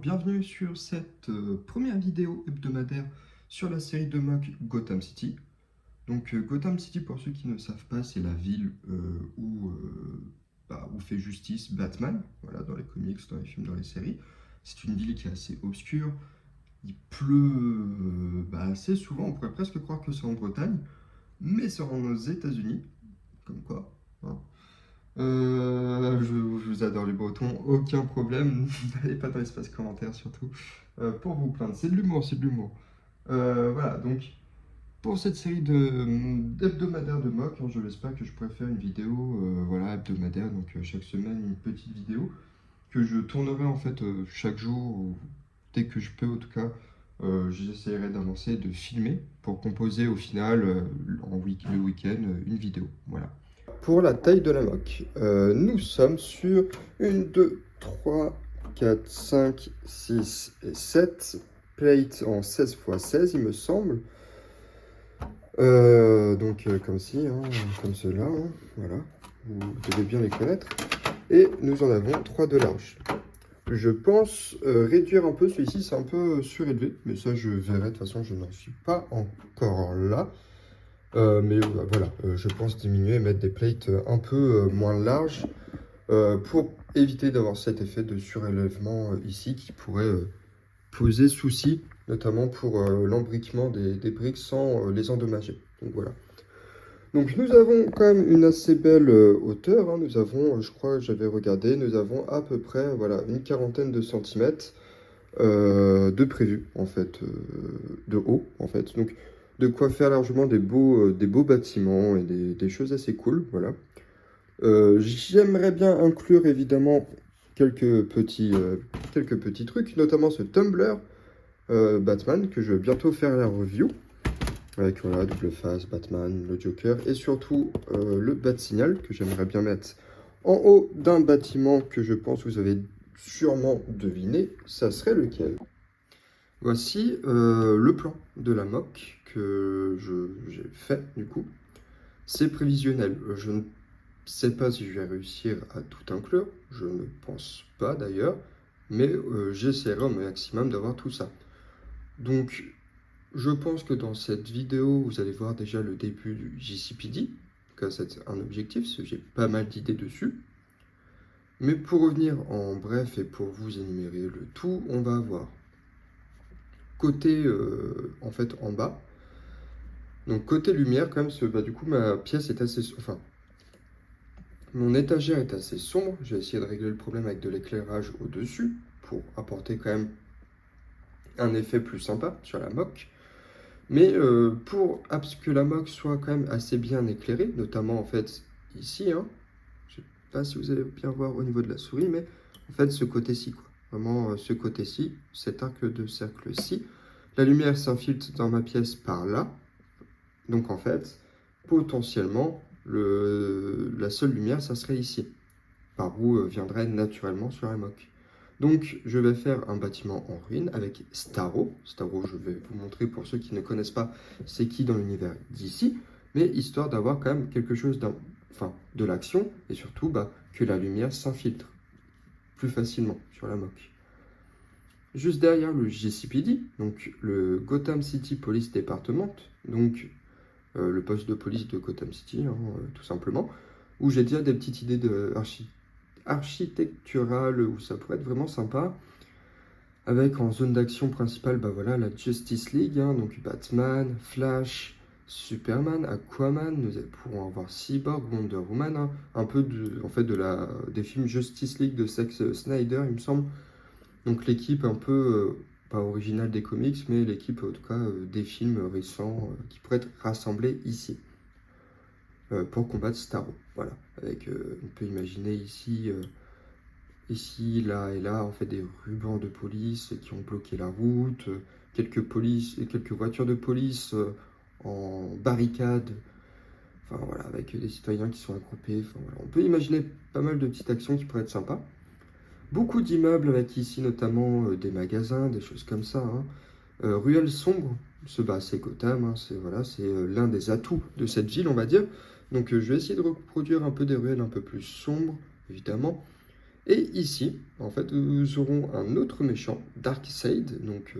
bienvenue sur cette première vidéo hebdomadaire sur la série de mock Gotham City. Donc Gotham City, pour ceux qui ne savent pas, c'est la ville où fait justice Batman, voilà, dans les comics, dans les films, dans les séries. C'est une ville qui est assez obscure, il pleut assez souvent, on pourrait presque croire que c'est en Bretagne, mais c'est aux États-Unis, comme quoi, hein. Je vous adore les Bretons, aucun problème, n'allez pas dans l'espace commentaire surtout, pour vous plaindre, c'est de l'humour, c'est de l'humour. Voilà, donc pour cette série d'hebdomadaires de mock, hein, je l'espère que je pourrai faire une vidéo voilà, hebdomadaire, donc chaque semaine une petite vidéo que je tournerai en fait chaque jour, ou dès que je peux en tout cas, j'essaierai d'avancer, de filmer pour composer au final le week-end une vidéo. Voilà. Pour la taille de la mock, nous sommes sur 1, 2, 3, 4, 5, 6 et 7 plates en 16 x 16, il me semble. Comme ci, hein, comme cela, hein, voilà, vous devez bien les connaître. Et nous en avons 3 de large. Je pense réduire un peu celui-ci, c'est un peu surélevé, mais ça je verrai, de toute façon je n'en suis pas encore là. Voilà, je pense diminuer et mettre des plates un peu moins larges pour éviter d'avoir cet effet de surélèvement ici qui pourrait poser souci, notamment pour l'embriquement des briques sans les endommager. Donc voilà. Donc nous avons quand même une assez belle hauteur, hein. Nous avons, je crois que j'avais regardé, nous avons à peu près voilà, une quarantaine de centimètres de prévu en fait, de haut en fait. Donc de quoi faire largement des beaux bâtiments et des choses assez cool, voilà. J'aimerais bien inclure évidemment quelques petits trucs, notamment ce Tumblr Batman que je vais bientôt faire la review. Avec voilà, double face, Batman, le Joker et surtout le Bat-Signal que j'aimerais bien mettre en haut d'un bâtiment que je pense que vous avez sûrement deviné, ça serait lequel? Voici le plan de la mock que j'ai fait du coup. C'est prévisionnel, je ne sais pas si je vais réussir à tout inclure, je ne pense pas d'ailleurs, mais j'essaierai au maximum d'avoir tout ça. Donc je pense que dans cette vidéo, vous allez voir déjà le début du JCPD. En tout cas, c'est un objectif, parce que j'ai pas mal d'idées dessus. Mais pour revenir en bref et pour vous énumérer le tout, on va avoir côté, en fait, en bas. Donc côté lumière, quand même, du coup, ma pièce est assez... Enfin, mon étagère est assez sombre. J'ai essayé de régler le problème avec de l'éclairage au-dessus, pour apporter quand même un effet plus sympa sur la mock. Mais pour que la mock soit quand même assez bien éclairée, notamment en fait ici, hein, je ne sais pas si vous allez bien voir au niveau de la souris, mais en fait ce côté-ci, quoi. Vraiment ce côté-ci, cet arc de cercle-ci. La lumière s'infiltre dans ma pièce par là. Donc en fait, potentiellement, la seule lumière, ça serait ici, par où viendrait naturellement sur la mock. Donc, je vais faire un bâtiment en ruine avec Starro. Starro, je vais vous montrer pour ceux qui ne connaissent pas, c'est qui dans l'univers d'ici, mais histoire d'avoir quand même quelque chose de l'action, et surtout que la lumière s'infiltre plus facilement sur la mock. Juste derrière le GCPD, donc le Gotham City Police Department, donc le poste de police de Gotham City, hein, tout simplement, où j'ai déjà des petites idées architecturales où ça pourrait être vraiment sympa. Avec en zone d'action principale, voilà, la Justice League, hein, donc Batman, Flash, Superman, Aquaman, nous pourrons avoir Cyborg, Wonder Woman, hein, un peu des films Justice League de Zack Snyder, il me semble. Donc l'équipe un peu, pas originale des comics, mais l'équipe en tout cas des films récents qui pourraient être rassemblés ici. Pour combattre Starro, voilà. Avec, on peut imaginer ici, là et là, en fait, des rubans de police qui ont bloqué la route, quelques voitures de police en barricade, enfin voilà, avec des citoyens qui sont regroupés, enfin voilà. On peut imaginer pas mal de petites actions qui pourraient être sympas. Beaucoup d'immeubles avec ici notamment des magasins, des choses comme ça, hein. Ruelle sombre, c'est Gotham, hein, c'est l'un des atouts de cette ville, on va dire. Donc je vais essayer de reproduire un peu des ruelles un peu plus sombres, évidemment. Et ici, en fait, nous aurons un autre méchant, Darkseid. Donc,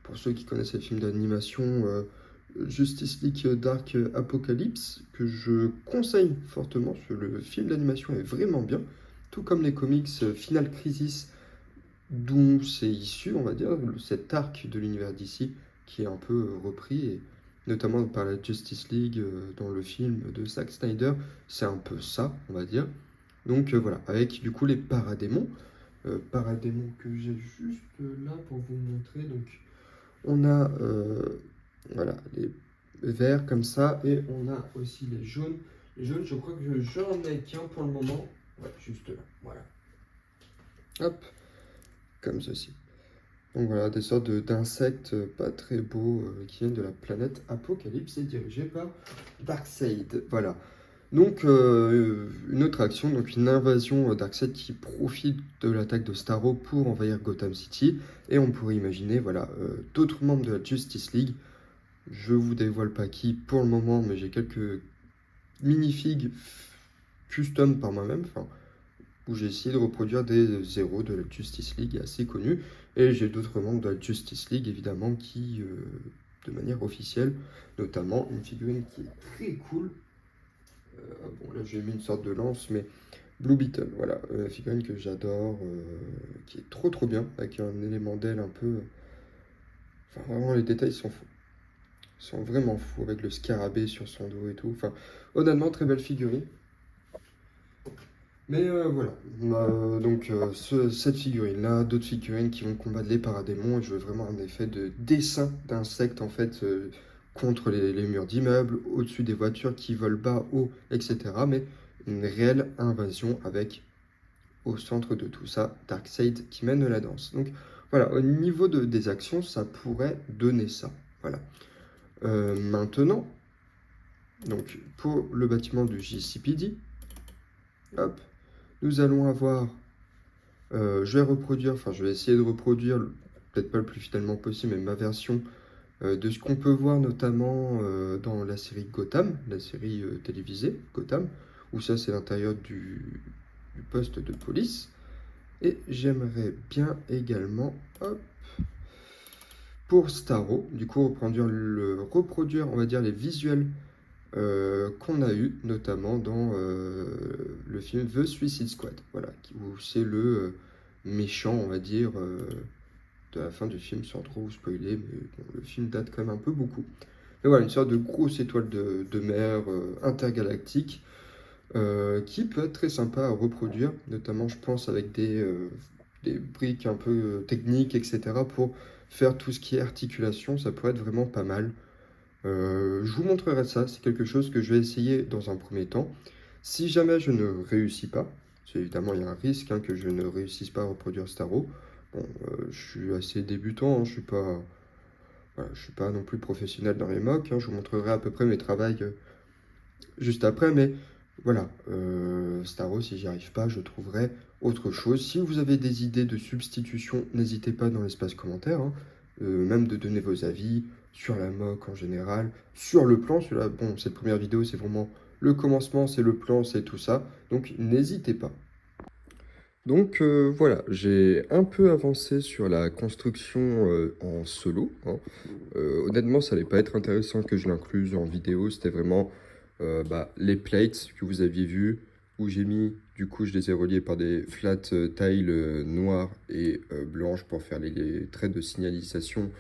pour ceux qui connaissent les films d'animation, Justice League Dark Apocalypse, que je conseille fortement, parce que le film d'animation est vraiment bien, tout comme les comics Final Crisis, d'où c'est issu, on va dire, cet arc de l'univers DC qui est un peu repris, et notamment par la Justice League dans le film de Zack Snyder, c'est un peu ça, on va dire. Donc voilà, avec du coup les paradémons, paradémons que j'ai juste là pour vous montrer. Donc on a voilà, les verts comme ça, et on a aussi les jaunes. Les jaunes, je crois que j'en ai qu'un pour le moment. Ouais, juste là, voilà. Hop, comme ceci. Donc voilà, des sortes d'insectes pas très beaux qui viennent de la planète Apocalypse et dirigés par Darkseid. Voilà. Donc une autre action, donc une invasion Darkseid qui profite de l'attaque de Starro pour envahir Gotham City. Et on pourrait imaginer voilà, d'autres membres de la Justice League. Je vous dévoile pas qui pour le moment, mais j'ai quelques minifigs custom par moi-même, où j'ai essayé de reproduire des héros de la Justice League assez connus. Et j'ai d'autres membres de la Justice League, évidemment, qui, de manière officielle, notamment une figurine qui est très cool. Bon, là, j'ai mis une sorte de lance, mais Blue Beetle, voilà, figurine que j'adore, qui est trop trop bien, avec un élément d'aile un peu... Enfin, vraiment, les détails sont fous. Ils sont vraiment fous, avec le scarabée sur son dos et tout. Enfin, honnêtement, très belle figurine. Mais voilà, donc cette figurine-là, d'autres figurines qui vont combattre les paradémons, et je veux vraiment un effet de dessin d'insectes en fait contre les murs d'immeubles, au-dessus des voitures qui volent bas, haut, etc. Mais une réelle invasion avec au centre de tout ça Darkseid qui mène la danse. Donc voilà, au niveau des actions, ça pourrait donner ça. Voilà. Maintenant, donc pour le bâtiment du JCPD, hop. Nous allons avoir, je vais reproduire, enfin je vais essayer de reproduire, peut-être pas le plus fidèlement possible, mais ma version de ce qu'on peut voir notamment dans la série Gotham, la série télévisée Gotham, où ça c'est l'intérieur du poste de police. Et j'aimerais bien également, hop, pour Starro, du coup reproduire, on va dire, les visuels qu'on a eu notamment dans le film The Suicide Squad, voilà, où c'est le méchant, on va dire, de la fin du film, sans trop vous spoiler, mais bon, le film date quand même un peu beaucoup. Mais voilà, une sorte de grosse étoile de mer intergalactique qui peut être très sympa à reproduire, notamment je pense avec des briques un peu techniques, etc., pour faire tout ce qui est articulation, ça pourrait être vraiment pas mal. Je vous montrerai ça, c'est quelque chose que je vais essayer dans un premier temps. Si jamais je ne réussis pas, parce qu'évidemment il y a un risque que je ne réussisse pas à reproduire Starro. Bon, je suis assez débutant, je suis pas, voilà, je suis pas non plus professionnel dans les mocks. Je vous montrerai à peu près mes travaux juste après, mais voilà, Starro, si j'y arrive pas, je trouverai autre chose. Si vous avez des idées de substitution, n'hésitez pas dans l'espace commentaire, même de donner vos avis sur la mock en général, sur le plan. Bon, cette première vidéo, c'est vraiment le commencement, c'est le plan, c'est tout ça. Donc, n'hésitez pas. Donc voilà, j'ai un peu avancé sur la construction en solo. Honnêtement, ça n'allait pas être intéressant que je l'incluse en vidéo. C'était vraiment les plates que vous aviez vues, où j'ai mis, du coup, je les ai reliés par des flat tiles noires et blanches pour faire les traits de signalisation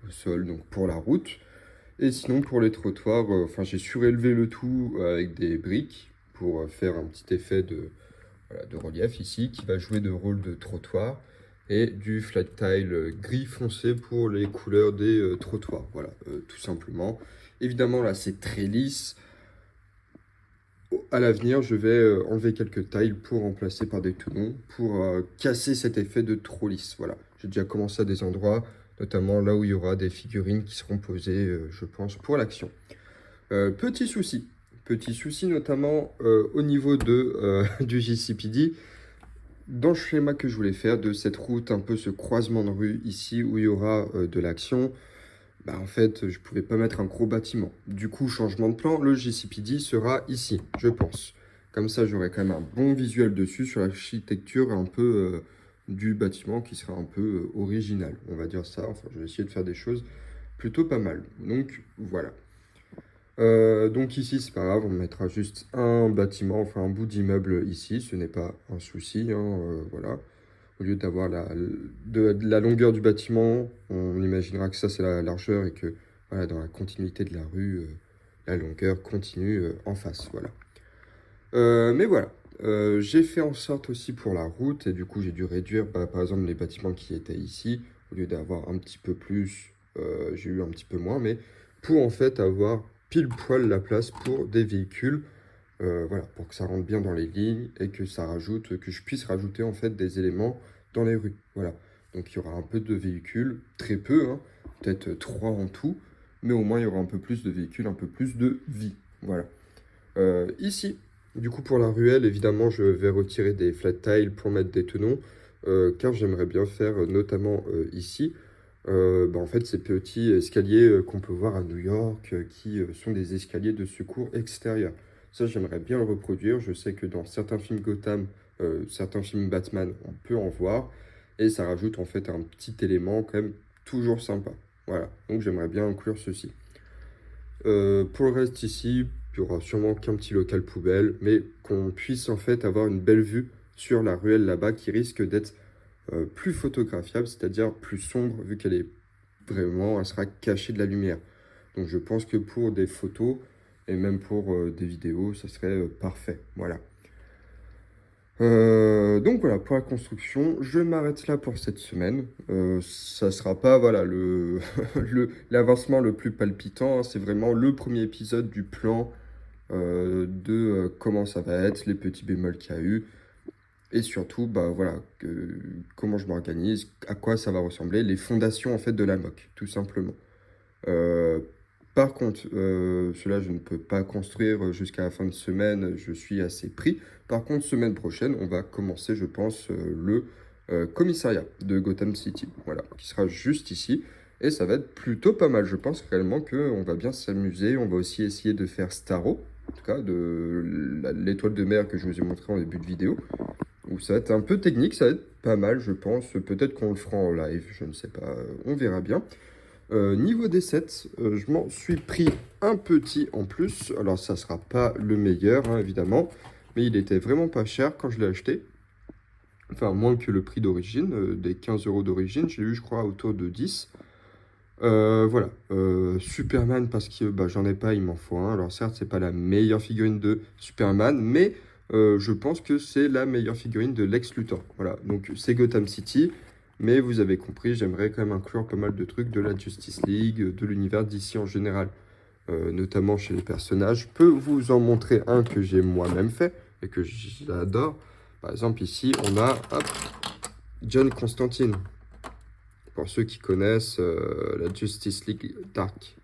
au sol, donc pour la route. Et sinon, pour les trottoirs, j'ai surélevé le tout avec des briques pour faire un petit effet de relief ici, qui va jouer de rôle de trottoir, et du flat tile gris foncé pour les couleurs des trottoirs. Voilà, tout simplement. Évidemment, là, c'est très lisse. À l'avenir, je vais enlever quelques tiles pour remplacer par des toulons, pour casser cet effet de trop lisse. Voilà, j'ai déjà commencé à des endroits, notamment là où il y aura des figurines qui seront posées, je pense, pour l'action. Petit souci notamment au niveau du JCPD, dans le schéma que je voulais faire de cette route, un peu ce croisement de rue ici où il y aura de l'action, en fait, je ne pouvais pas mettre un gros bâtiment. Du coup, changement de plan, le JCPD sera ici, je pense. Comme ça, j'aurai quand même un bon visuel dessus sur l'architecture un peu du bâtiment qui sera un peu original, on va dire ça. Enfin, je vais essayer de faire des choses plutôt pas mal. Donc, voilà. Donc ici, c'est pas grave, on mettra juste un bâtiment, enfin un bout d'immeuble ici, ce n'est pas un souci, hein, voilà. Au lieu d'avoir de la longueur du bâtiment, on imaginera que ça c'est la largeur et que voilà, dans la continuité de la rue, la longueur continue en face, voilà. Mais voilà, j'ai fait en sorte aussi pour la route, et du coup j'ai dû réduire par exemple les bâtiments qui étaient ici, au lieu d'avoir un petit peu plus, j'ai eu un petit peu moins, mais pour en fait avoir pile poil la place pour des véhicules, voilà, pour que ça rentre bien dans les lignes et que ça rajoute, que je puisse rajouter en fait des éléments dans les rues, voilà. Donc il y aura un peu de véhicules, très peu, hein, peut-être 3 en tout, mais au moins il y aura un peu plus de véhicules, un peu plus de vie, voilà. Ici, du coup, pour la ruelle, évidemment, je vais retirer des flat tiles pour mettre des tenons, car j'aimerais bien faire, notamment ici, en fait, ces petits escaliers qu'on peut voir à New York, qui sont des escaliers de secours extérieurs. Ça, j'aimerais bien le reproduire. Je sais que dans certains films Gotham, certains films Batman, on peut en voir, et ça rajoute en fait un petit élément quand même toujours sympa. Voilà, donc j'aimerais bien inclure ceci. Pour le reste ici, il y aura sûrement qu'un petit local poubelle, mais qu'on puisse en fait avoir une belle vue sur la ruelle là-bas qui risque d'être plus photographiable, c'est-à-dire plus sombre vu qu'elle est vraiment, elle sera cachée de la lumière. Donc je pense que pour des photos et même pour des vidéos, ça serait parfait. Voilà. Donc voilà, pour la construction, je m'arrête là pour cette semaine. Ça sera pas voilà, l'avancement le plus palpitant, hein. C'est vraiment le premier épisode du plan de comment ça va être, les petits bémols qu'il y a eu. Et surtout, bah, voilà, comment je m'organise, à quoi ça va ressembler, les fondations en fait de la moque, tout simplement. Euh, Par contre, cela je ne peux pas construire jusqu'à la fin de semaine, je suis assez pris. Par contre, semaine prochaine, on va commencer, je pense, le commissariat de Gotham City, voilà, qui sera juste ici. Et ça va être plutôt pas mal. Je pense réellement qu'on va bien s'amuser. On va aussi essayer de faire Starro, en tout cas de l'étoile de mer que je vous ai montré en début de vidéo. Où ça va être un peu technique, ça va être pas mal, je pense. Peut-être qu'on le fera en live, je ne sais pas, on verra bien. Niveau des sets, je m'en suis pris un petit en plus. Alors ça sera pas le meilleur, hein, évidemment, mais il était vraiment pas cher quand je l'ai acheté. Enfin, moins que le prix d'origine, des 15 € d'origine. J'ai eu, je crois, autour de 10. Voilà, Superman, parce que bah, j'en ai pas, il m'en faut un. Alors certes, c'est pas la meilleure figurine de Superman, mais je pense que c'est la meilleure figurine de Lex Luthor. Voilà, donc c'est Gotham City. Mais vous avez compris, j'aimerais quand même inclure pas mal de trucs de la Justice League, de l'univers d'ici en général, notamment chez les personnages. Je peux vous en montrer un que j'ai moi-même fait et que j'adore. Par exemple, ici, on a hop, John Constantine. Pour ceux qui connaissent la Justice League Dark.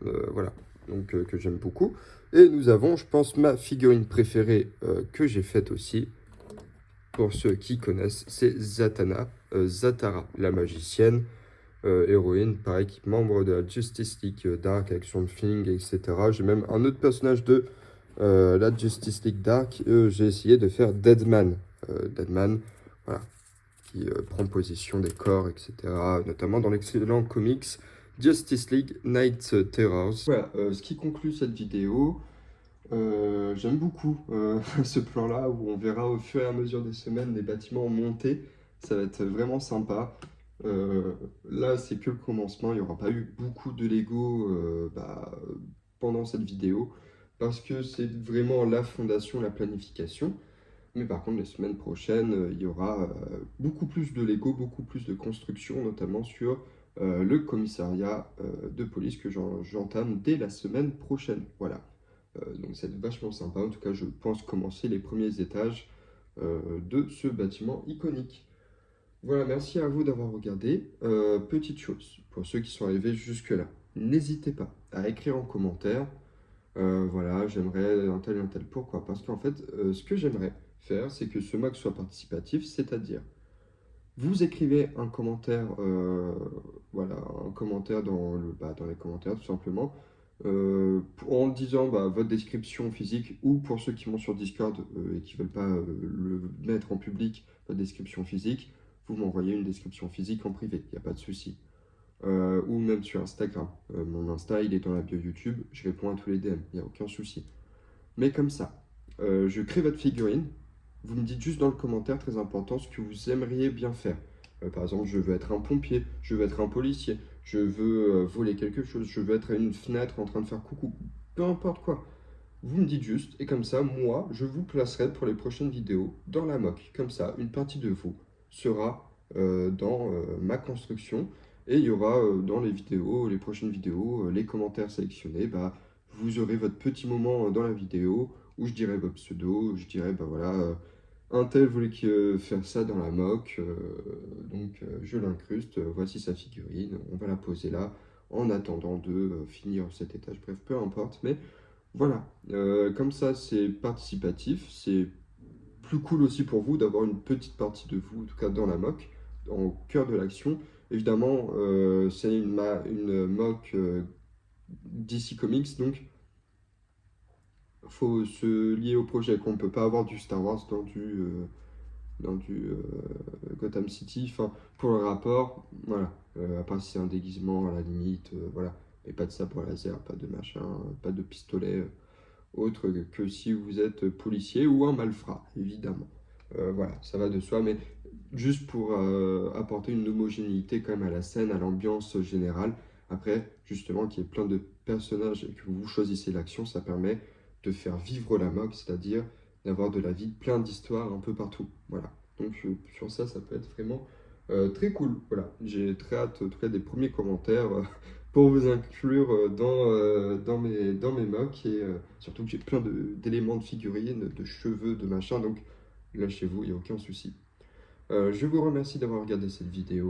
Voilà, donc que j'aime beaucoup. Et nous avons, je pense, ma figurine préférée que j'ai faite aussi. Pour ceux qui connaissent, c'est Zatara, la magicienne, héroïne, pareil, membre de la Justice League Dark avec son Thing, etc. J'ai même un autre personnage de la Justice League Dark. J'ai essayé de faire Deadman. Deadman, voilà, qui prend possession des corps, etc. Notamment dans l'excellent comics Justice League Night Terrors. Voilà, ce qui conclut cette vidéo. J'aime beaucoup ce plan-là où on verra au fur et à mesure des semaines les bâtiments monter. Ça va être vraiment sympa. Là, c'est que le commencement. Il n'y aura pas eu beaucoup de Lego pendant cette vidéo parce que c'est vraiment la fondation, la planification. Mais par contre, les semaines prochaines, il y aura beaucoup plus de Lego, beaucoup plus de construction, notamment sur le commissariat de police que j'entame dès la semaine prochaine. Voilà. Donc c'est vachement sympa. En tout cas, je pense commencer les premiers étages de ce bâtiment iconique. Voilà, merci à vous d'avoir regardé. Petite chose, pour ceux qui sont arrivés jusque-là, n'hésitez pas à écrire en commentaire. Voilà, j'aimerais un tel, pourquoi? Parce qu'en fait, ce que j'aimerais faire, c'est que ce MOC soit participatif, c'est-à-dire, vous écrivez un commentaire, voilà, un commentaire dans les commentaires, tout simplement. en disant votre description physique, ou pour ceux qui m'ont sur Discord et qui ne veulent pas le mettre en public, votre description physique, vous m'envoyez une description physique en privé, il n'y a pas de souci. Ou même sur Instagram. Mon Insta, il est dans la bio YouTube, je réponds à tous les DM, il n'y a aucun souci. Mais comme ça, je crée votre figurine, vous me dites juste dans le commentaire, très important, ce que vous aimeriez bien faire. Par exemple, je veux être un pompier, je veux être un policier, je veux voler quelque chose, je veux être à une fenêtre en train de faire coucou, peu importe quoi. Vous me dites juste, et comme ça, moi, je vous placerai pour les prochaines vidéos dans la mock. Comme ça, une partie de vous sera dans ma construction, et il y aura dans les vidéos, les prochaines vidéos, les commentaires sélectionnés. Vous aurez votre petit moment dans la vidéo où je dirai votre pseudo, je dirai, voilà, un tel voulait faire ça dans la mock, donc je l'incruste, voici sa figurine, on va la poser là, en attendant de finir cet étage, bref, peu importe, mais voilà, comme ça c'est participatif, c'est plus cool aussi pour vous d'avoir une petite partie de vous, en tout cas dans la mock, au cœur de l'action. Évidemment, c'est une mock DC Comics, donc faut se lier au projet, qu'on ne peut pas avoir du Star Wars dans du Gotham City. Enfin, pour le rapport, voilà. À part si c'est un déguisement à la limite, voilà. Mais pas de sabre laser, pas de machin, pas de pistolet, autre que si vous êtes policier ou un malfrat, évidemment. Voilà, ça va de soi, mais juste pour apporter une homogénéité quand même à la scène, à l'ambiance générale. Après, justement, qu'il y ait plein de personnages et que vous choisissez l'action, ça permet de faire vivre la moque, c'est-à-dire d'avoir de la vie, plein d'histoires un peu partout. Voilà. Donc sur ça, ça peut être vraiment très cool. Voilà. J'ai très hâte, en tout cas, des premiers commentaires pour vous inclure dans mes mocks. Et surtout que j'ai plein d'éléments de figurines, de cheveux, de machin. Donc lâchez-vous, il n'y a aucun souci. Je vous remercie d'avoir regardé cette vidéo.